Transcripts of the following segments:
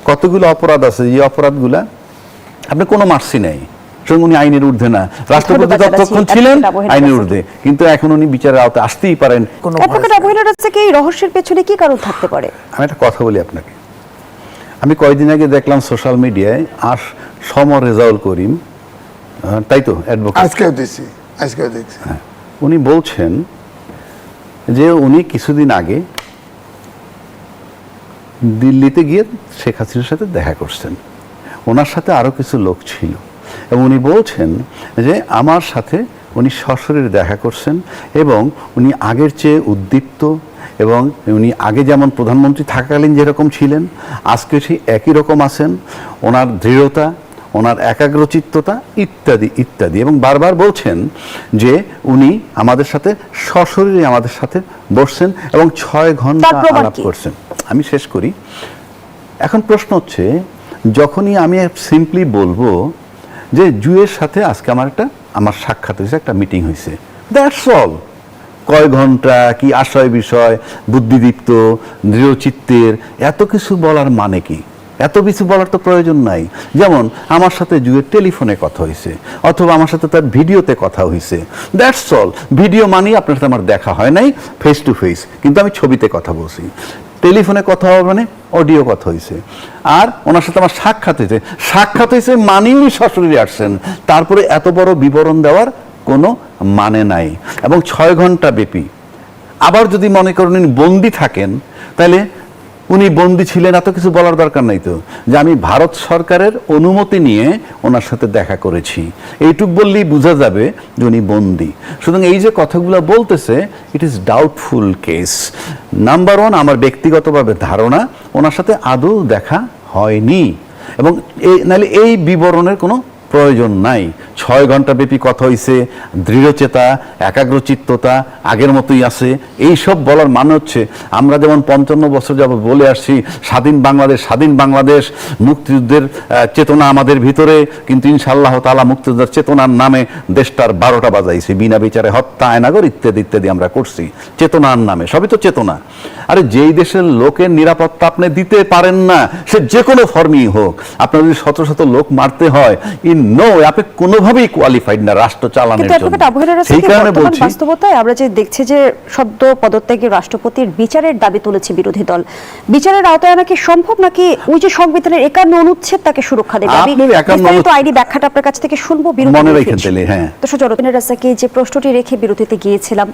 কতগুলো অপরাধ আছে, যে অপরাধগুলা আপনি কোনো মার্সি নেই, উনি আইনের ঊর্ধ্বে না। রাষ্ট্রপতি ততক্ষণ ছিলেন আইনের ঊর্ধ্বে, কিন্তু এখন উনি বিচারের আওতায় আসতেই পারেন। এই রহস্যের পেছনে কি কারণ থাকতে পারে? আমি একটা কথা বলি আপনাকে, আমি কয়েকদিন আগে দেখলাম সোশ্যাল মিডিয়ায় সম রেজাউল করিম, তাই তো অ্যাডভোকেট, আজকেও দেখছি, উনি বলছেন যে উনি কিছুদিন আগে দিল্লিতে গিয়ে শেখ হাসিনার সাথে দেখা করছেন, ওনার সাথে আরও কিছু লোক ছিল, এবং উনি বলছেন যে আমার সাথে উনি সশরীরে দেখা করছেন এবং উনি আগের চেয়ে উদ্দীপ্ত, এবং উনি আগে যেমন প্রধানমন্ত্রী থাকাকালীন যেরকম ছিলেন আজকে সেই একই রকম আছেন, ওনার দৃঢ়তা, ওনার একাগ্রচিত্ততা ইত্যাদি ইত্যাদি, এবং বারবার বলছেন যে উনি আমাদের সাথে সশরীরে আমাদের সাথে বসছেন এবং 6 ঘন্টা আলাপ করছেন। আমি শেষ করি। এখন প্রশ্ন হচ্ছে, যখনই আমি সিম্পলি বলবো যে জুয়ের সাথে আজকে আমার সাক্ষাৎ হয়েছে, একটা মিটিং হয়েছে, দ্যাটস অল। কয় ঘন্টা, কি আশয় বিষয়, বুদ্ধিদীপ্ত, দৃঢ়চিত্তের, এত কিছু বলার মানে কি? এত কিছু বলার তো প্রয়োজন নাই। যেমন আমার সাথে জুয়ের টেলিফোনে কথা হয়েছে, অথবা আমার সাথে তার ভিডিওতে কথা হয়েছে, দ্যাটস অল। ভিডিও মানে আপনার সাথে আমার দেখা হয় নাই ফেস টু ফেস, কিন্তু আমি ছবিতে কথা বলছি। টেলিফোনে কথা হবে মানে অডিও কথা হয়েছে। আর ওনার সাথে আমার সাক্ষাৎ হয়েছে মানেই উনি সশরীরে আসছেন, তারপরে এত বড় বিবরণ দেওয়ার কোনো মানে নাই, এবং 6 ঘন্টা ব্যাপী। আবার যদি মনে করেন উনি বন্দি থাকেন, তাহলে উনি বন্দি ছিলেন, এত কিছু বলার দরকার নাই তো, যে আমি ভারত সরকারের অনুমতি নিয়ে ওনার সাথে দেখা করেছি, এইটুক বললেই বোঝা যাবে যে উনি বন্দি। সুতরাং এই যে কথাগুলো বলতেছে, it is doubtful case. Number 1, আমার ব্যক্তিগতভাবে ধারণা ওনার সাথে আদৌ দেখা হয়নি, এবং নাহলে এই বিবরণের কোনো প্রয়োজন নাই। 6 ঘন্টা ব্যাপী কথা হয়েছে, দৃঢ়চেতা, একাগ্রচিত্ততা আগের মতোই আছে। এই সব বলার মানে হচ্ছে, আমরা যেমন 55 বছর যাবত বলে আসছি স্বাধীন বাংলাদেশ, মুক্তিযুদ্ধের চেতনা আমাদের ভিতরে, কিন্তু ইনশাআল্লাহ তাআলা মুক্তিযুদ্ধের চেতনার নামে দেশটার 12টা বাজাইছি, বিনা বিচারে হত্যা, আয়নাগর ইত্যাদি ইত্যাদি আমরা করছি চেতনার নামে। সবই তো চেতনা। আরে যেই দেশের লোকের নিরাপত্তা আপনি দিতে পারেন না, সে যে কোনো ফর্মই হোক, আপনার যদি শত শত লোক মারতে হয়, আপনি কোনোভাবেই কোয়ালিফাইড না রাষ্ট্র চালানোর জন্য। সেই কারণে বলছি, বাস্তবতায় আমরা যে দেখছি যে সদ্য পদত্যাগী রাষ্ট্রপতির বিচারের দাবি তুলেছে বিরোধী দল। বিচারের আওতায় আনা কি সম্ভব, নাকি ওই যে সংবিধানের 51 অনুচ্ছেদ তাকে সুরক্ষা দেবে? আমি বিস্তারিত আইনি ব্যাখ্যাটা আপনার কাছ থেকে শুনবো। মনে রেখে দিলে, হ্যাঁ, তো জনতার রাস্তাকে যে প্রশ্নটি রেখে বিরতিতে গিয়েছিলাম,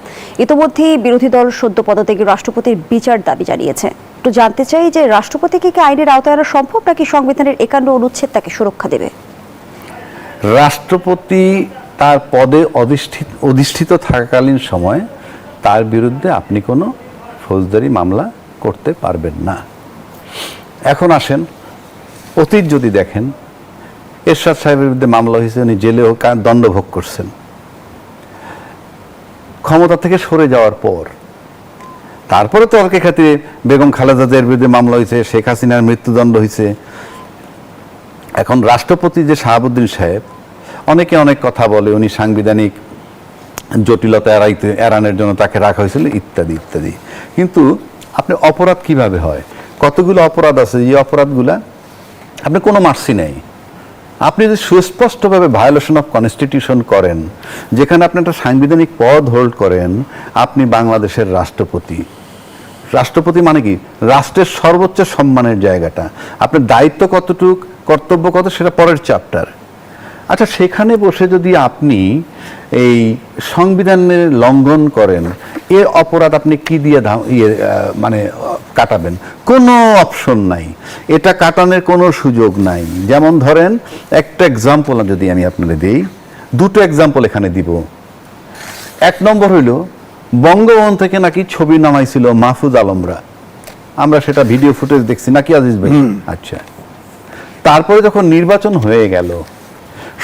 ইতিমধ্যেই বিরোধী দল সদ্য পদত্যাগী রাষ্ট্রপতির বিচার দাবি জানিয়েছে। তো জানতে চাই যে রাষ্ট্রপতিকে কি আইনের আওতায় আনা সম্ভব, নাকি সংবিধানের 51 অনুচ্ছেদ তাকে সুরক্ষা দেবে? রাষ্ট্রপতি তার পদে অধিষ্ঠিত থাকাকালীন সময় তার বিরুদ্ধে আপনি কোনো ফৌজদারি মামলা করতে পারবেন না। এখন আসেন, অতীত যদি দেখেন, এরশাদ সাহেবের বিরুদ্ধে মামলা হয়েছে, উনি জেলেও দণ্ড ভোগ করছেন। ক্ষমতা থেকে সরে যাওয়ার পর তারপরে তর্কের খাতিরে বেগম খালেদা জিয়ার বিরুদ্ধে মামলা হয়েছে, শেখ হাসিনার মৃত্যুদণ্ড হয়েছে। এখন রাষ্ট্রপতি যে শাহাবুদ্দিন সাহেব, অনেকে অনেক কথা বলে উনি সাংবিধানিক জটিলতা এড়ানোর জন্য তাকে রাখা হয়েছিল ইত্যাদি ইত্যাদি, কিন্তু আপনি অপরাধ কিভাবে হয়? কতগুলো অপরাধ আছে, যে অপরাধগুলা আপনি কোনো মার্সি নেই। আপনি যদি সুস্পষ্টভাবে ভায়োলেশন অফ কনস্টিটিউশন করেন, যেখানে আপনি একটা সাংবিধানিক পদ হোল্ড করেন, আপনি বাংলাদেশের রাষ্ট্রপতি মানে কি? রাষ্ট্রের সর্বোচ্চ সম্মানের জায়গাটা। আপনার দায়িত্ব কতটুক, কর্তব্য কত, সেটা পরের চ্যাপ্টার। আচ্ছা, সেখানে বসে যদি আপনি এই সংবিধানের লঙ্ঘন করেন, এর অপরাধ আপনি কি দিয়ে মানে কাটাবেন? কোনো অপশন নাই, এটা কাটানোর কোনো সুযোগ নাই। যেমন ধরেন, একটা এক্সাম্পল যদি আমি আপনাদের দিই, 2টো এক্সাম্পল এখানে দিব। 1 নম্বর হইল, বঙ্গভবন থেকে নাকি ছবি নামাইছিল মাহফুজ আলমরা, আমরা সেটা ভিডিও ফুটেজ দেখছি, নাকি আজিজ ভাই? আচ্ছা, তারপরে যখন নির্বাচন হয়ে গেল,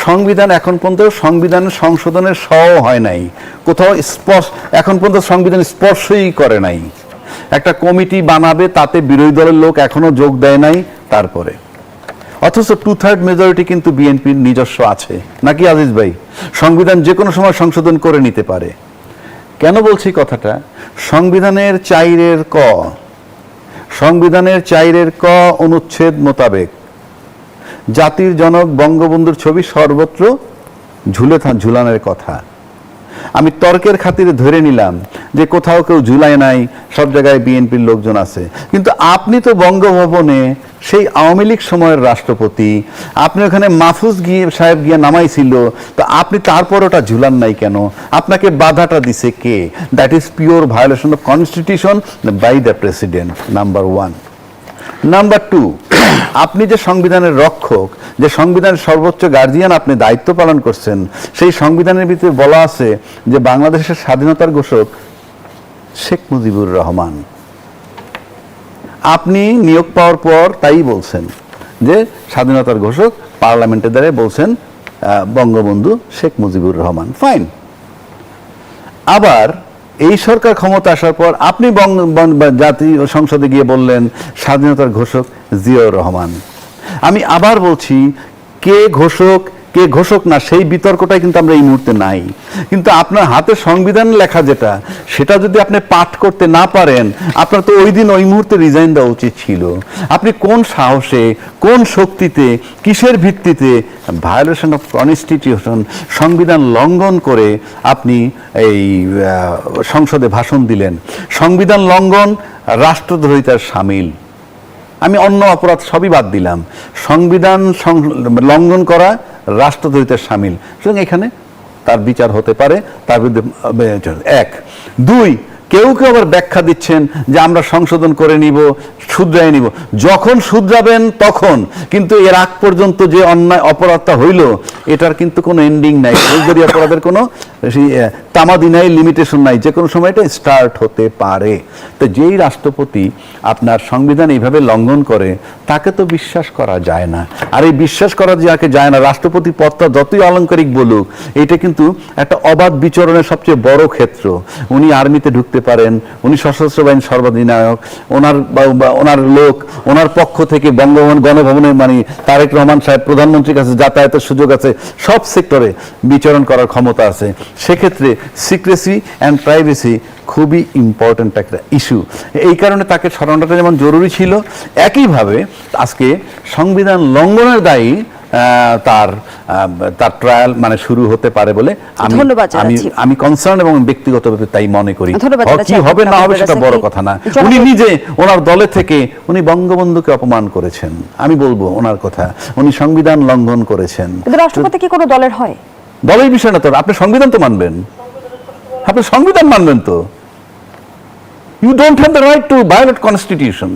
সংবিধান এখন পর্যন্ত সংবিধানের সংশোধনের হয় নাই, কোথাও এখন পর্যন্ত সংবিধান স্পর্শই করে নাই। একটা কমিটি বানাবে, তাতে বিরোধী দলের লোক এখনো যোগ দেয় নাই। তারপরে অথচ 2/3 মেজরিটি কিন্তু বিএনপির নিজস্ব আছে, নাকি আজিজ ভাই? সংবিধান যে কোনো সময় সংশোধন করে নিতে পারে। কেন বলছি কথাটা? সংবিধানের 4 ক সংবিধানের 4 ক অনুচ্ছেদ মোতাবেক জাতির জনক বঙ্গবন্ধুর ছবি সর্বত্র ঝুলানোর কথা। আমি তর্কের খাতিরে ধরে নিলাম যে কোথাও কেউ ঝুলায় নাই, সব জায়গায় বিএনপির লোকজন আছে, কিন্তু আপনি তো বঙ্গভবনে সেই আওয়ামী লীগ সময়ের রাষ্ট্রপতি, আপনি ওখানে মাহফুজ সাহেব গিয়ে নামাইছিল, তো আপনি তারপর ওটা ঝুলান নাই কেন? আপনাকে বাধাটা দিছে কে? That is pure violation of constitution by the president, number 1। Number 2, আপনি যে সংবিধানের রক্ষক, যে সংবিধানের সর্বোচ্চ গার্জিয়ান, আপনি দায়িত্ব পালন করছেন, সেই সংবিধানের ভিতরে বলা আছে যে বাংলাদেশের স্বাধীনতার ঘোষক শেখ মুজিবুর রহমান। আপনি নিয়োগ পাওয়ার পর তাই বলছেন যে স্বাধীনতার ঘোষক, পার্লামেন্টের দ্বারা বলছেন বঙ্গবন্ধু শেখ মুজিবুর রহমান, ফাইন। আবার এই সরকার ক্ষমতা আসার পর আপনি জাতীয় সংসদে গিয়ে বললেন স্বাধীনতার ঘোষক জিয়াউর রহমান। আমি আবার বলছি, কে ঘোষক কে ঘোষক না সেই বিতর্কটাই কিন্তু আমরা এই মুহূর্তে নাই। কিন্তু আপনার হাতে সংবিধান লেখা যেটা, সেটা যদি আপনি পাঠ করতে না পারেন, আপনার তো ওই দিন ওই মুহূর্তে রিজাইন দেওয়া উচিত ছিল। আপনি কোন সাহসে, কোন শক্তিতে, কিসের ভিত্তিতে ভায়োলেশন অফ কনস্টিটিউশন, সংবিধান লঙ্ঘন করে আপনি এই সংসদে ভাষণ দিলেন? সংবিধান লঙ্ঘন রাষ্ট্রদ্রোহিতার শামিল। আমি অন্য অপরাধ সবই বাদ দিলাম, সংবিধান লঙ্ঘন করা রাষ্ট্রদ্রোহিতার শামিল। সুতরাং এখানে তার বিচার হতে পারে, তার বিরুদ্ধে 1। 2, কেউ কেউ আবার ব্যাখ্যা দিচ্ছেন যে আমরা সংশোধন করে নিব, শুধরাই নিব। যখন শুধরাবেন তখন, কিন্তু এর আগ পর্যন্ত যে অন্যায় অপরাধটা হইল, এটার কিন্তু কোনো এন্ডিং নাই। ফৌজদারি অপরাধের কোনো তামাদি নাই, লিমিটেশন নাই, যে কোনো সময় এটা স্টার্ট হতে পারে। তো যেই রাষ্ট্রপতি আপনার সংবিধান এইভাবে লঙ্ঘন করে, তাকে তো বিশ্বাস করা যায় না। আর এই বিশ্বাস করা যাকে যায় না, রাষ্ট্রপতি পদটা যতই অলংকারিক বলুক, এটা কিন্তু একটা অবাধ বিচরণের সবচেয়ে বড় ক্ষেত্র। উনি আর্মিতে ঢুকতে পারেন, উনি সশস্ত্র বাহিনীর সর্বাধিনায়ক, ওনার লোক, ওনার পক্ষ থেকে বঙ্গভবন গণভবনে মানে তারেক রহমান সাহেব প্রধানমন্ত্রীর কাছে যাতায়াতের সুযোগ আছে, সব সেক্টরে বিচরণ করার ক্ষমতা আছে। সেক্ষেত্রে সিক্রেসি অ্যান্ড প্রাইভেসি খুবই ইম্পর্ট্যান্ট একটা ইস্যু। এই কারণে তাকে সরানোটা যেমন জরুরি ছিল, একইভাবে আজকে সংবিধান লঙ্ঘনের দায়ী তার ট্রায়াল মানে শুরু হতে পারে বলে আমি কনসার্ন এবং ব্যক্তিগতভাবে তাই মনে করি। কি হবে না হবে সেটা বড় কথা না। উনি নিজে ওনার দলে থেকে উনি বঙ্গবন্ধুকে অপমান করেছেন, আমি বলবো ওনার কথা, উনি সংবিধান লঙ্ঘন করেছেন। রাষ্ট্রপতি কি কোনো দলের হয়? দলের বিষয় না তো, আপনি সংবিধান তো মানবেন, আপনি সংবিধান মানবেন তো। You don't have the right to violate constitution.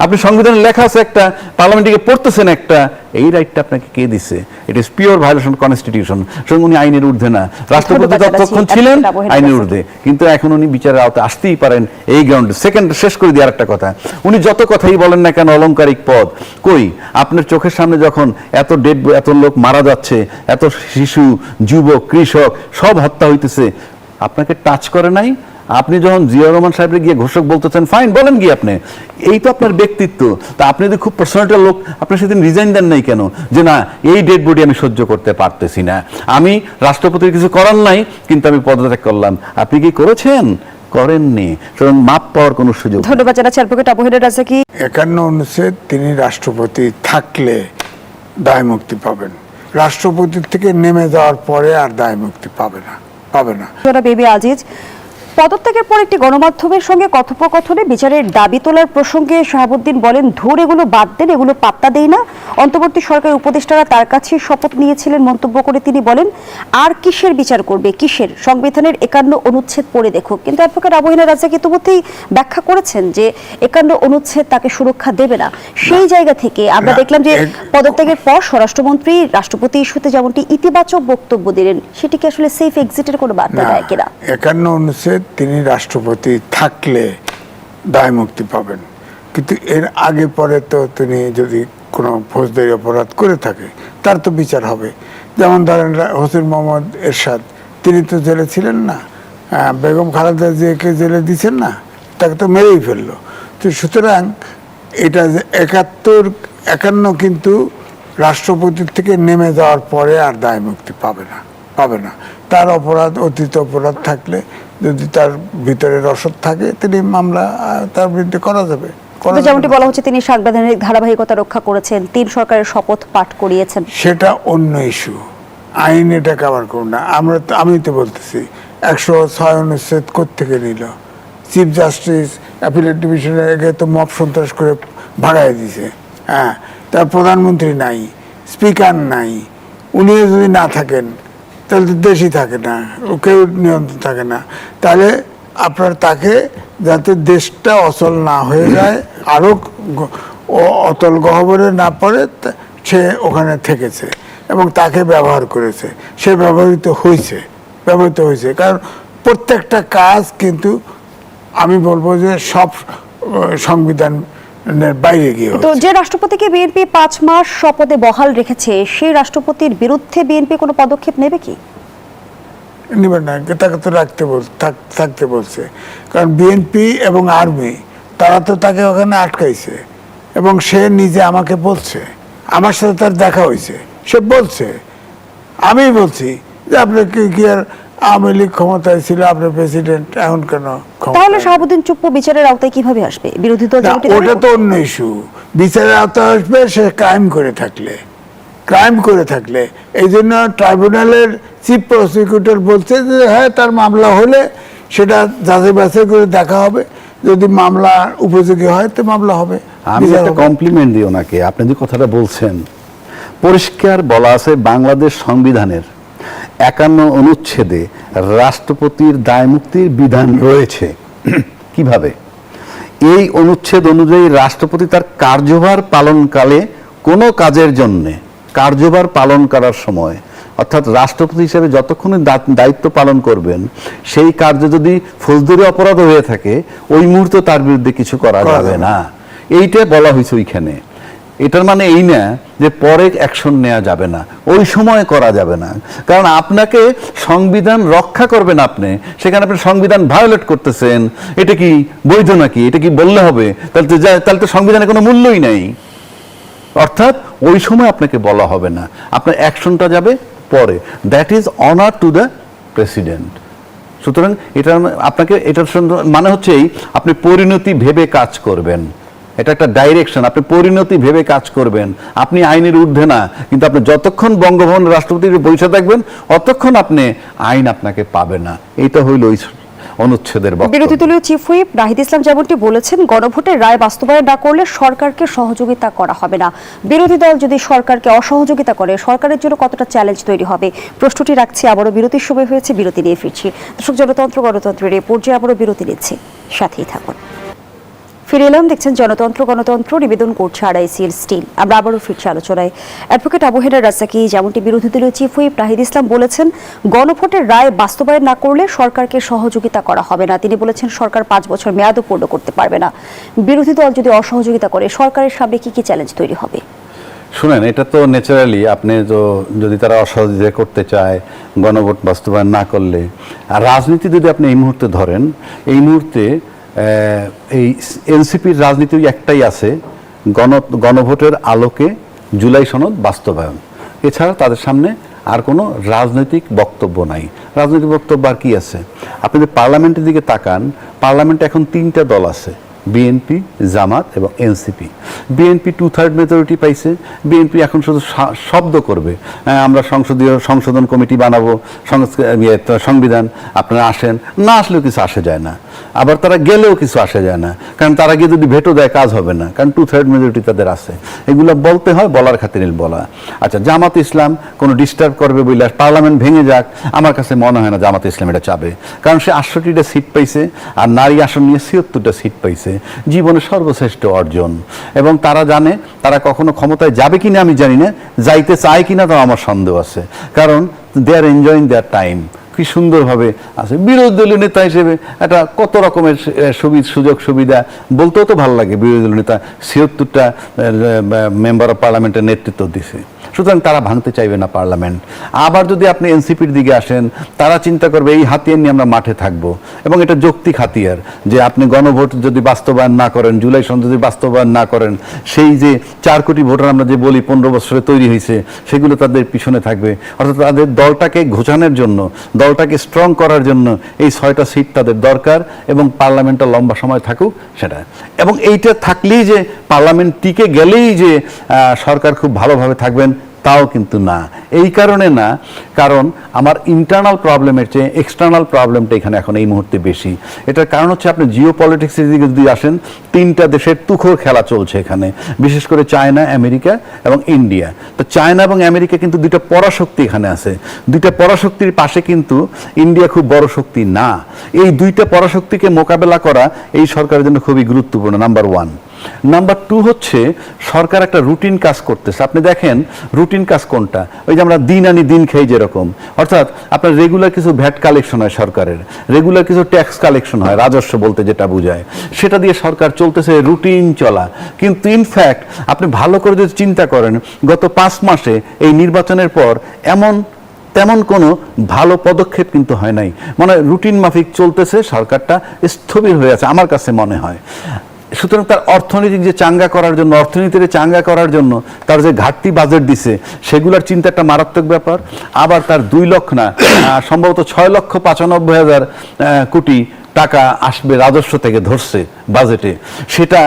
আপনি সংবিধানে লেখা আছে একটা, পার্লামেন্টে পড়তেছেন একটা, এই রাইটটা আপনাকে কে দিছে? It is pure violation constitution. সুতরাং উনি আইনের ঊর্ধ্বে না। রাষ্ট্রপতি ততক্ষণ ছিলেন আইনের ঊর্ধ্বে, কিন্তু এখন উনি বিচারের আওতায় আসতেই পারেন এই গ্রাউন্ডে। সেকেন্ড শেষ করে দিয়ে আরেকটা কথা, উনি যত কথাই বলেন না কেন অলংকারিক পদ, কই আপনার চোখের সামনে যখন এত লোক মারা যাচ্ছে, এত শিশু, যুবক, কৃষক সব হত্যা হইতেছে, আপনাকে টাচ করে নাই? আপনি যখন জিয়াউর রহমান সাহেবের গিয়ে ঘোষক বলতেছেন, ফাইন, বলেন গিয়ে আপনি, এই তো আপনার ব্যক্তিত্ব। তা আপনি যদি খুব পার্সোনাল লোক, আপনি সেদিন রিজাইন দেন নাই কেন? যে না, এই ডেড বডি আমি সহ্য করতে পারতেছি না, আমি রাষ্ট্রপতির কিছু করার নাই, কিন্তু আমি পদত্যাগ করলাম। আপনি কি করেছেন? করেননি। সুতরাং মাপ পাওয়ার কোনো সুযোগ। ধন্যবাদ জানাচ্ছি অ্যাডভোকেট আবু-হেনা রাজ্জাকি। 51 অনুচ্ছেদ, তিনি রাষ্ট্রপতি থাকলে দায় মুক্তি পাবেন, রাষ্ট্রপতির থেকে নেমে যাওয়ার পরে আর দায় মুক্তি পাবে না। বেবি আজিজ, পদত্যাগের পর একটি গণমাধ্যমের সঙ্গে কথোপকথনে বিচারের দাবি তোলার প্রসঙ্গে শাহাবুদ্দিন বলেন, ধুর এগুলো বাদ দেন, এগুলো পাত্তা দেই না। অন্তর্বর্তী সরকারের উপদেষ্টারা তার কাছে শপথ নিয়েছিলেন মন্তব্য করে তিনি বলেন, আর কিসের বিচার করবে, কিসের? সংবিধানের 51 অনুচ্ছেদ পড়ে দেখো। কিন্তু অ্যাডভোকেট আবু-হেনা রাজ্জাকি ইতিমধ্যেই ব্যাখ্যা করেছেন যে 51 অনুচ্ছেদ তাকে সুরক্ষা দেবে না। সেই জায়গা থেকে আমরা দেখলাম যে পদত্যাগের পর স্বরাষ্ট্রমন্ত্রী রাষ্ট্রপতি ইস্যুতে যেমনটি ইতিবাচক বক্তব্য দিলেন, সেটি কি আসলে সেফ এক্সিটের কোনো বার্তা দেয় কিনা? 51 অনুচ্ছেদ, তিনি রাষ্ট্রপতি থাকলে দায় মুক্তি পাবেন, কিন্তু এর আগে পরে তো তিনি যদি কোনো ফৌজদারি অপরাধ করে থাকে, তার তো বিচার হবে। যেমন ধরেন হোসেন মোহাম্মদ এরশাদ, তিনি তো জেলে ছিলেন না, বেগম খালেদা জিয়াকে জেলে দিচ্ছেন না, তাকে তো মেরেই ফেললো। তো সুতরাং এটা যে 51 কিন্তু রাষ্ট্রপতির থেকে নেমে যাওয়ার পরে আর দায় মুক্তি পাবে না। তার অপরাধ, অতীত অপরাধ থাকলে যদি তার ভিতরে রসদ থাকে তিনি মামলা তার বিরুদ্ধে করা যাবে। কিন্তু যেমনটি বলা হচ্ছে তিনি সাংবিধানিক ধারাবাহিকতা রক্ষা করেছেন, 3 সরকারের শপথ পাঠ করিয়েছেন। সেটা অন্য ইস্যু, আইন এটা কভার করুন না। আমি তো বলতেছি 106 অনুচ্ছেদ কোত্থেকে নিল? চিফ জাস্টিস অ্যাপিলেট ডিভিশনের আগে তো মব সন্ত্রাস করে ভাগায় দিছে। হ্যাঁ, তার প্রধানমন্ত্রী নাই, স্পিকার নাই, উনিও যদি না থাকেন তাহলে তো দেশই থাকে না, কেউ নিয়ন্ত্রণ থাকে না। তাহলে আপনার তাকে যাতে দেশটা অচল না হয়ে যায়, আরও অতল গহ্বরে না পড়ে, সে ওখানে থেকেছে এবং তাকে ব্যবহার করেছে, সে ব্যবহৃত হয়েছে। কারণ প্রত্যেকটা কাজ কিন্তু আমি বলবো যে সব সংবিধানের বাইরে গিয়ে। তো যে রাষ্ট্রপতিকে বিএনপি 5 মাস শপথে বহাল রেখেছে, সেই রাষ্ট্রপতির বিরুদ্ধে বিএনপি কোনো পদক্ষেপ নেবে কি? নেবে না, তাকে তো থাকতে বলছে। কারণ বিএনপি এবং আর্মি তারা তো তাকে ওখানে আটকাইছে এবং সে নিজে আমাকে বলছে, আমার সাথে তার দেখা হয়েছে, সে বলছে, আমি বলছি যে আপনি কি আর আওয়ামী লীগ ক্ষমতায় ছিল, আপনি প্রেসিডেন্ট, এখন কেন? তাহলে শাহাবুদ্দিন চুপ্পু বিচারের আওতায় কিভাবে আসবে? বিরোধী দল ওটা তো অন্য ইস্যু। বিচারের আওতায় আসবে সে ক্রাইম করে থাকলে। এই জন্য ট্রাইব্যুনালের চিফ প্রসিকিউটর বলছে যে হ্যাঁ, তার মামলা হলে সেটা যাচাই বাছাই করে দেখা হবে, যদি মামলা উপযোগী হয় তো মামলা হবে। আমি একটা কমপ্লিমেন্ট দিই ওনাকে। আপনি যে কথাটা বলছেন, পরিষ্কার বলা আছে বাংলাদেশ সংবিধানের 51 অনুচ্ছেদে রাষ্ট্রপতির দায়মুক্তির বিধান রয়েছে। কিভাবে? এই অনুচ্ছেদ অনুযায়ী রাষ্ট্রপতি তার কার্যভার পালনকালে কোনো কাজের জন্য কার্যভার পালন করার সময়, অর্থাৎ রাষ্ট্রপতি হিসেবে যতক্ষণ দায়িত্ব পালন করবেন, সেই কার্য যদি ফৌজদারি অপরাধ হয়ে থাকে, ওই মুহূর্তে তার বিরুদ্ধে কিছু করা যাবে না। এইটা বলা হয়েছে ওইখানে। এটার মানে এই না যে পরে অ্যাকশন নেওয়া যাবে না, ওই সময় করা যাবে না। কারণ আপনাকে সংবিধান রক্ষা করবেন, আপনি সেখানে আপনি সংবিধান ভায়োলেট করতেছেন। এটা কি বৈধ নাকি? এটা কি বললে হবে? তাহলে তো সংবিধানে কোনো মূল্যই নাই। অর্থাৎ ওই সময় আপনাকে বলা হবে না, আপনার অ্যাকশনটা যাবে পরে। That is honour to the president. সুতরাং এটার মানে হচ্ছে আপনি পরিণতি ভেবে কাজ করবেন। এটা একটা ডাইরেকশন, আপনি পরিণতি ভেবে কাজ করবেন। আপনি আইনের ঊর্ধ্বে না, কিন্তু আপনি যতক্ষণ বঙ্গভবন রাষ্ট্রপতির বৈঠে থাকবেন অতক্ষণ আপনি আইন আপনাকে পাবে না। এইটা হইল ওই অনুচ্ছেদের বক্তব্য। বিরোধী দলীয় চিফ হুইপ নাহিদ ইসলাম যেমনটি বলেছেন, গণভোটের রায় বাস্তবায়ন না করলে সরকারকে সহযোগিতা করা হবে না। বিরোধী দল যদি সরকারকে অসহযোগিতা করে, সরকারের জন্য কতটা চ্যালেঞ্জ তৈরি হবে? প্রশ্নটি রাখছি। আবারও বিরতির সময় হয়েছে, বিরতি নিয়ে ফিরছি। দর্শক, জনতন্ত্র গণতন্ত্রের এই পর্যায়ে আবারও বিরতি নিচ্ছি, সাথেই থাকুন। ফিরে এলাম, দেখছেন জনতন্ত্র নিবেদন করছে আড়াইসিএল স্টিল। আমরা আবারও ফিরছি আলোচনায়। অ্যাডভোকেট আবু হেনা রাজ্জাকী, যেমনটি বিরোধী দলীয় চিফ হুইপ নাহিদ ইসলাম বলেছেন, গণভোটের রায় বাস্তবায়ন না করলে সরকারকে সহযোগিতা করা হবে না। তিনি বলেছেন সরকার 5 বছর মেয়াদও পূর্ণ করতে পারবে না। বিরোধী দল যদি অসহযোগিতা করে, সরকারের সামনে কি কি চ্যালেঞ্জ তৈরি হবে? শুনেন, এটা তো ন্যাচারালি আপনি তো যদি তারা অসহযোগিতা করতে চায়, গণভোট বাস্তবায়ন না করলে, আর রাজনীতি যদি আপনি এই মুহূর্তে ধরেন, এই মুহূর্তে এই এনসিপির রাজনীতি একটাই আছে, গণভোটের আলোকে জুলাই সনদ বাস্তবায়ন। এছাড়া তাদের সামনে আর কোনো রাজনৈতিক বক্তব্য নাই। রাজনৈতিক বক্তব্য আর কি আছে? আপনি যদি পার্লামেন্টের দিকে তাকান, পার্লামেন্টে এখন 3টা দল আছে, বিএনপি, জামাত এবং এনসিপি। বিএনপি 2/3 মেজরিটি পাইছে। বিএনপি এখন শুধু শব্দ করবে, আমরা সংশোধন কমিটি বানাবো, সংবিধান আপনারা আসেন, না আসলেও কিছু আসে যায় না। আবার তারা গেলেও কিছু আসে যায় না, কারণ তারা গিয়ে যদি ভেটো দেয় কাজ হবে না, কারণ 2/3 মেজরিটি তাদের আছে। এগুলো বলতে হয়, বলার খাতিরে বলা। আচ্ছা, জামাত ইসলাম কোনো ডিস্টার্ব করবে বলে পার্লামেন্ট ভেঙে যাক, আমার কাছে মনে হয় না জামাত ইসলাম এটা চাবে। কারণ সে 68টা সিট পাইছে, আর নারী আসন নিয়ে 76টা সিট পাইছে, জীবনের সর্বশ্রেষ্ঠ অর্জন। এবং তারা জানে তারা কখনো ক্ষমতায় যাবে কিনা আমি জানি না, যাইতে চায় কিনা তাও আমার সন্দেহ আছে। কারণ দে আর এনজয়িং দেয়ার টাইম। কি সুন্দরভাবে আছে। বিরোধী দলীয় নেতা হিসেবে একটা কত রকমের সুযোগ সুবিধা, বলতেও তো ভালো লাগে। বিরোধী দলীয় নেতা 76টা মেম্বার অফ পার্লামেন্টের নেতৃত্ব দিছে। সুতরাং তারা ভাঙতে চাইবে না পার্লামেন্ট। আবার যদি আপনি এনসিপির দিকে আসেন, তারা চিন্তা করবে এই হাতিয়ার নিয়ে আমরা মাঠে থাকবো, এবং এটা যৌক্তিক হাতিয়ার যে আপনি গণভোট যদি বাস্তবায়ন না করেন, জুলাই সনদ যদি বাস্তবায়ন না করেন, সেই যে 4 কোটি ভোটার আমরা যে বলি 15 বছরে তৈরি হয়েছে, সেগুলো তাদের পিছনে থাকবে। অর্থাৎ তাদের দলটাকে ঘোচানোর জন্য, দলটাকে স্ট্রং করার জন্য এই 6টা সিট তাদের দরকার, এবং পার্লামেন্টটা লম্বা সময় থাকুক সেটা। এবং এইটা থাকলেই যে পার্লামেন্ট টিকে গেলেই যে সরকার খুব ভালোভাবে থাকবেন তাও কিন্তু না। এই কারণে না, কারণ আমার ইন্টারনাল প্রবলেমের চেয়ে এক্সটার্নাল প্রবলেমটা এখানে এখন এই মুহূর্তে বেশি। এটার কারণ হচ্ছে আপনি জিও পলিটিক্সের দিকে যদি আসেন, 3টা দেশের তুখোর খেলা চলছে এখানে, বিশেষ করে চায়না, আমেরিকা এবং ইন্ডিয়া। তো চায়না এবং আমেরিকা কিন্তু 2টা পরাশক্তি এখানে আছে। 2টা পরাশক্তির পাশে কিন্তু ইন্ডিয়া খুব বড় শক্তি না। এই 2টা পরাশক্তিকে মোকাবেলা করা এই সরকারের জন্য খুবই গুরুত্বপূর্ণ, নাম্বার 1। নাম্বার 2 হচ্ছে সরকার একটা রুটিন কাজ করতেছে। আপনি দেখেন রুটিন কাজ কোনটা, ওই যে আমরা দিন আনি দিন খাই যেরকম, অর্থাৎ আপনার রেগুলার কিছু ভ্যাট কালেকশন হয় সরকারের, রেগুলার কিছু ট্যাক্স কালেকশন হয়, রাজস্ব বলতে যেটা বোঝায়, সেটা দিয়ে সরকার চলতেছে রুটিন চলা। কিন্তু ইনফ্যাক্ট আপনি ভালো করে যদি চিন্তা করেন, গত 5 মাসে এই নির্বাচনের পর তেমন কোনো ভালো পদক্ষেপ কিন্তু হয় নাই। মানে রুটিন মাফিক চলতেছে, সরকারটা স্থবির হয়ে আছে আমার কাছে মনে হয়। সুতরাং তার অর্থনৈতিক যে চাঙ্গা করার জন্য, অর্থনীতির চাঙ্গা করার জন্য তার যে ঘাটতি বাজেট দিছে, সেগুলোর চিন্তা একটা মারাত্মক ব্যাপার। আবার তার 2 লক্ষ না, সম্ভবত 6,95,000 কোটি টাকা আসবে রাজস্ব থেকে ধরছে বাজেটে। সেটা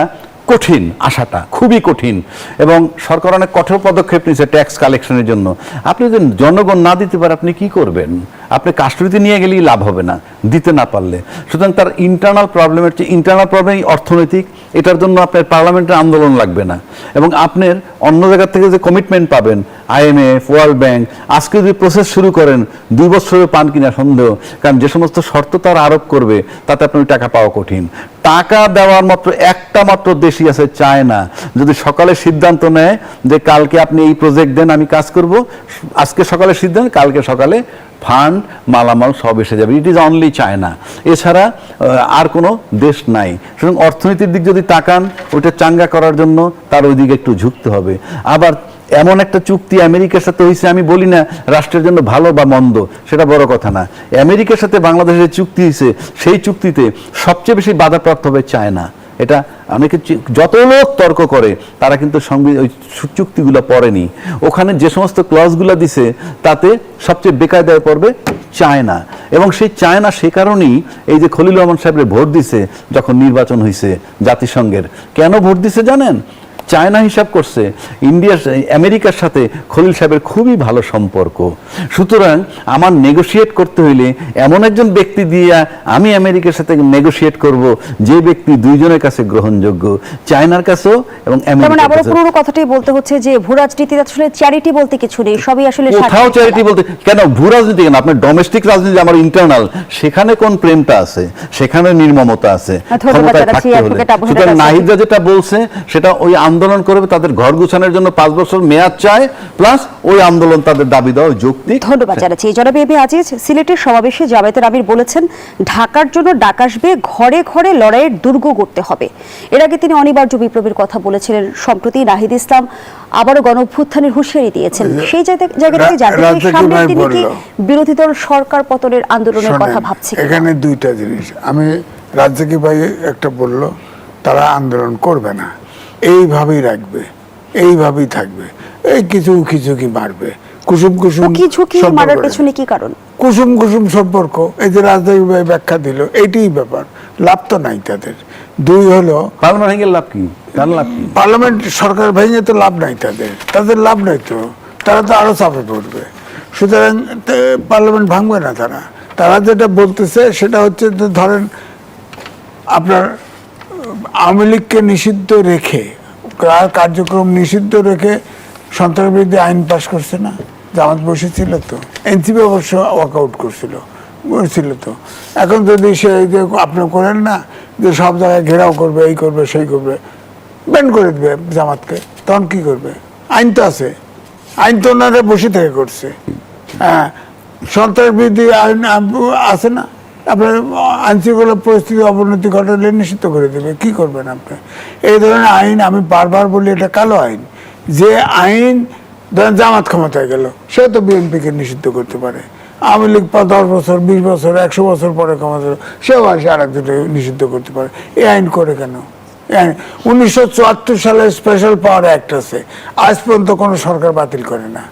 কঠিন, আশাটা খুবই কঠিন, এবং সরকার অনেক কঠোর পদক্ষেপ নিয়েছে ট্যাক্স কালেকশনের জন্য। আপনি যদি জনগণ না দিতে পারে আপনি কি করবেন? আপনি কাস্টডিতে নিয়ে গেলেই লাভ হবে না, দিতে না পারলে। সুতরাং তার ইন্টারনাল প্রবলেমের চেয়ে ইন্টারনাল প্রবলেম অর্থনৈতিক, এটার জন্য আপনার পার্লামেন্টের আন্দোলন লাগবে না, এবং আপনার অন্য জায়গা থেকে যে কমিটমেন্ট পাবেন, IMF, ওয়ার্ল্ড ব্যাংক, আজকে যদি প্রসেস শুরু করেন 2 বছরে পান কিনা সন্দেহ, কারণ যে সমস্ত শর্ত তারা আরোপ করবে তাতে আপনার টাকা পাওয়া কঠিন। টাকা দেওয়ার মাত্র একটা মাত্র দেশই আছে, চায়না। যদি সকালে সিদ্ধান্ত নেয় যে কালকে আপনি এই প্রজেক্ট দেন, আমি কাজ করব, আজকে সকালে সিদ্ধান্ত, কালকে সকালে ফান্ড মালামাল সব এসে যাবে। ইট ইজ অনলি চায়না, এছাড়া আর কোনো দেশ নাই। সুতরাং অর্থনীতির দিক যদি তাকান, ওইটা চাঙ্গা করার জন্য তার ওই দিকে একটু ঝুঁকতে হবে। আবার এমন একটা চুক্তি আমেরিকার সাথে হয়েছে, আমি বলি না রাষ্ট্রের জন্য ভালো বা মন্দ, সেটা বড় কথা না। আমেরিকার সাথে বাংলাদেশের চুক্তি হয়েছে, সেই চুক্তিতে সবচেয়ে বেশি বাধাপ্রাপ্ত হবে চায়না। এটা অনেকে যত লোক তর্ক করে, তারা কিন্তু ওই চুক্তিগুলো পড়েনি। ওখানে যে সমস্ত ক্লজগুলো দিছে তাতে সবচেয়ে বেকায়দায় পড়বে চায়না। এবং সেই চায়না সে কারণেই এই যে খলিলুর রহমান সাহেবের ভোট দিছে যখন নির্বাচন হয়েছে জাতিসংঘের, কেন ভোট দিছে জানেন? চায়না হিসাব করছে আমেরিকার সাথে খলিল সাহেবের খুবই ভালো সম্পর্ক, সুতরাং আমার নেগোশিয়েট করতে হইলে এমন একজন ব্যক্তি দিয়ে আমি আমেরিকার সাথে নেগোশিয়েট করব যে ব্যক্তি দুইজনের কাছে গ্রহণযোগ্য, চায়নার কাছেও এবং আমেরিকার আবার কাছেও। পুরো কথাটাই বলতে হচ্ছে যে ভূ রাজনীতিতে আসলে চ্যারিটি বলতে কিছু নেই, সবই আসলে কোথাও চ্যারিটি বলতে কেন, ভূ রাজনীতি কেন, আপনার ডোমেস্টিক রাজনীতি আমার ইন্টারনাল, সেখানে কোন প্রেমটা আছে, সেখানে নির্মমতা আছে, ক্ষমতায় থাকতে হলে। সুতরাং নাহিদরা যেটা বলছে সেটা ওই আন্দোলন করবে, তাদের ঘর গুছানোর জন্য 5 বছর মেয়াদ চায়, প্লাস ওই আন্দোলন তাদের দাবি দেওয়া যৌক্তিক। ধন্যবাদ জানাচ্ছি। জনাব এ বি আজিজ, সিলেটের সমাবেশে জামায়াতের আমির বলেছেন ঢাকার জন্য ডাক আসবে, ঘরে ঘরে লড়াইয়ের দুর্গ করতে হবে। এর আগে তিনি অনিবার্য বিপ্লবের কথা বলেছিলেন। সম্প্রতি নাহিদ ইসলাম আবারও গণঅভ্যুত্থানের হুঁশিয়ারি দিয়েছেন। সেই জায়গা থেকে জানতে চাই, সামনে তিনি কি বিরোধী দল সরকার পতনের আন্দোলনের কথা ভাবছে? এখানে 2টা জিনিস। আমি রাজ্জাকি ভাই একটা বলল, তারা আন্দোলন করবে না, এইভাবেই রাখবে, এইভাবেই থাকবে, এই কিছু কি মারবে, কুসুম মারার পেছনে কি কারণ? কুসুম সম্পর্ক, এই যে রাজধানী ভাই ব্যাখ্যা দিল, এইটাই ব্যাপার। লাভ তো নাই তাদের। 2 হলো পার্লামেন্ট লাভ কি, পার্লামেন্ট সরকার ভেঙে তো লাভ নাই তাদের লাভ নাই তো, তারা তো আরো চাপে পড়বে। সুতরাং পার্লামেন্ট ভাঙবে না। তারা যেটা বলতেছে সেটা হচ্ছে যে ধরেন আপনার আওয়ামী লীগকে নিষিদ্ধ রেখে, কার্যক্রম নিষিদ্ধ রেখে সন্ত্রাসবিরোধী আইন পাশ করছে না, জামাত বসেছিল তো, এনসিপি অবশ্য ওয়াকআউট করছিল তো। এখন যদি সে যে আপনি করেন না যে সব জায়গায় ঘেরাও করবে, এই করবে সেই করবে, ব্যান করে দেবে জামাতকে, তখন কি করবে? আইন তো আছে, আইন তো ওনারা বসে থেকে করছে। হ্যাঁ, সন্ত্রাসবিরোধী আইন আছে না, আপনার আইনশৃঙ্খলা পরিস্থিতি অবনতি ঘটালে নিষিদ্ধ করে দেবে, কি করবেন আপনি? এই ধরনের আইন, আমি বারবার বলি এটা কালো আইন। যে আইন ধরেন জামাত ক্ষমতায় গেল, সে তো বিএনপিকে নিষিদ্ধ করতে পারে। আওয়ামী লীগ 10 বছর, 20 বছর, 100 বছর পরে ক্ষমতা, সেও আসে আরেকজনকে নিষিদ্ধ করতে পারে। এই আইন করে কেন? 1974 সালের স্পেশাল পাওয়ার অ্যাক্ট আছে, আজ পর্যন্ত কোনো সরকার বাতিল করে না।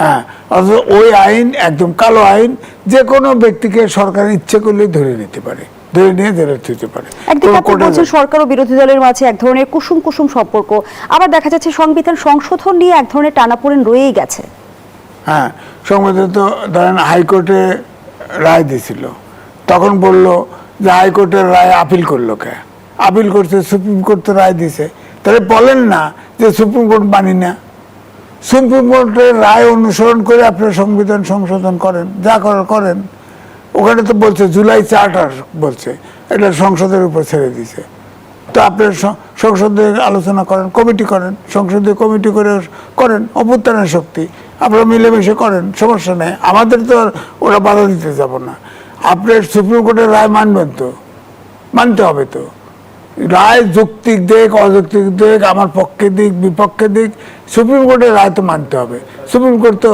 হ্যাঁ, অথচ ওই আইন একদম কালো আইন, যে কোনো ব্যক্তিকে সরকার ইচ্ছে করলেই ধরে নিতে পারে, ধরে নিয়ে জেলে দিতে পারে। একদিকে আপনি বলছেন সরকার ও বিরোধী দলের মাঝে এক ধরনের কুসুম কুসুম সম্পর্ক, আবার দেখা যাচ্ছে সংবিধান সংশোধন নিয়ে এক ধরনের টানাপোড়েন রয়েই গেছে। হ্যাঁ, সংবিধান তো ধরেন হাইকোর্টে রায় দিছিল, তখন বলল যে হাইকোর্টের রায় আপিল করলো কে? আপিল করছে, সুপ্রিম কোর্ট তো রায় দিছে, তাহলে বলেন না যে সুপ্রিম কোর্ট মানি না। সুপ্রিম কোর্টের রায় অনুসরণ করে আপনার সংবিধান সংশোধন করেন, যা করার করেন। ওখানে তো বলছে জুলাই চার্টার বলছে, এটা সংসদের উপর ছেড়ে দিছে। তো আপনার সংসদে আলোচনা করেন, কমিটি করেন, সংসদীয় কমিটি করে করেন, অভ্যুত্থানের শক্তি আপনারা মিলেমিশে করেন, সমস্যা নেই। আমাদের তো আর ওরা বাধা দিতে যাব না। আপনার সুপ্রিম কোর্টের রায় মানবেন তো, মানতে হবে তো। রায় যৌক্তিক দিক, অযৌক্তিক দিক, আমার পক্ষে দিক, বিপক্ষে দিক, সুপ্রিম কোর্টের রায় তো মানতে হবে। সুপ্রিম কোর্ট তো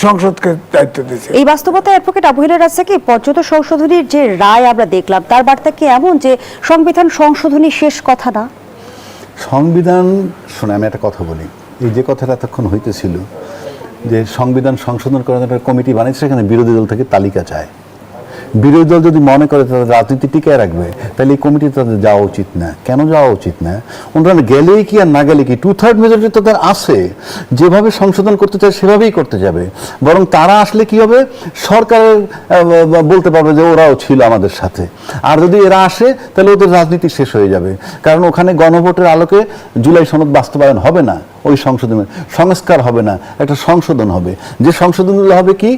সংসদকে দায়িত্ব দিয়েছে। এই বাস্তবতায় অ্যাডভোকেট আবুহেলের কাছে কি পর্যন্ত সংশোধনীর যে রায় আমরা দেখলাম, তার বার্তা কি এমন যে সংবিধান সংশোধনী শেষ কথা না? সংবিধান শুনে আমি একটা কথা বলি, এই যে কথাটা এতক্ষণ হইতেছিল যে সংবিধান সংশোধন করার একটা কমিটি বানিয়েছে, সেখানে বিরোধী দল থেকে তালিকা চায়। বিরোধী দল যদি মনে করে তাদের রাজনীতি টিকায় রাখবে, তাহলে এই কমিটি তাদের যাওয়া উচিত না। কেন যাওয়া উচিত না? ওনারা গেলেই কি আর না গেলে কি, 2/3 মেজরিটি তাদের আছে, যেভাবে সংশোধন করতে চায় সেভাবেই করতে যাবে। বরং তারা আসলে কি হবে, সরকারের বলতে পারবে যে ওরাও ছিল আমাদের সাথে। আর যদি এরা আসে তাহলে ওদের রাজনীতি শেষ হয়ে যাবে, কারণ ওখানে গণভোটের আলোকে জুলাই সনদ বাস্তবায়ন হবে না, ওই সংশোধনের সংস্কার হবে না, একটা সংশোধন হবে। যে সংশোধনগুলো হবে কি,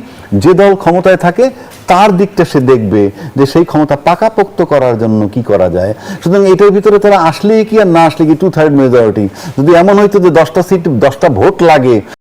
যে দল ক্ষমতায় থাকে তার দিকটা সে দেখবে যে সেই ক্ষমতা পাকাপোক্ত করার জন্য কি করা যায়। সুতরাং এটার ভিতরে তারা আসলেই কি আর না আসলে কি 2/3 মেজরিটি, যদি এমন হইতো যে 10টা সিট 10টা ভোট লাগে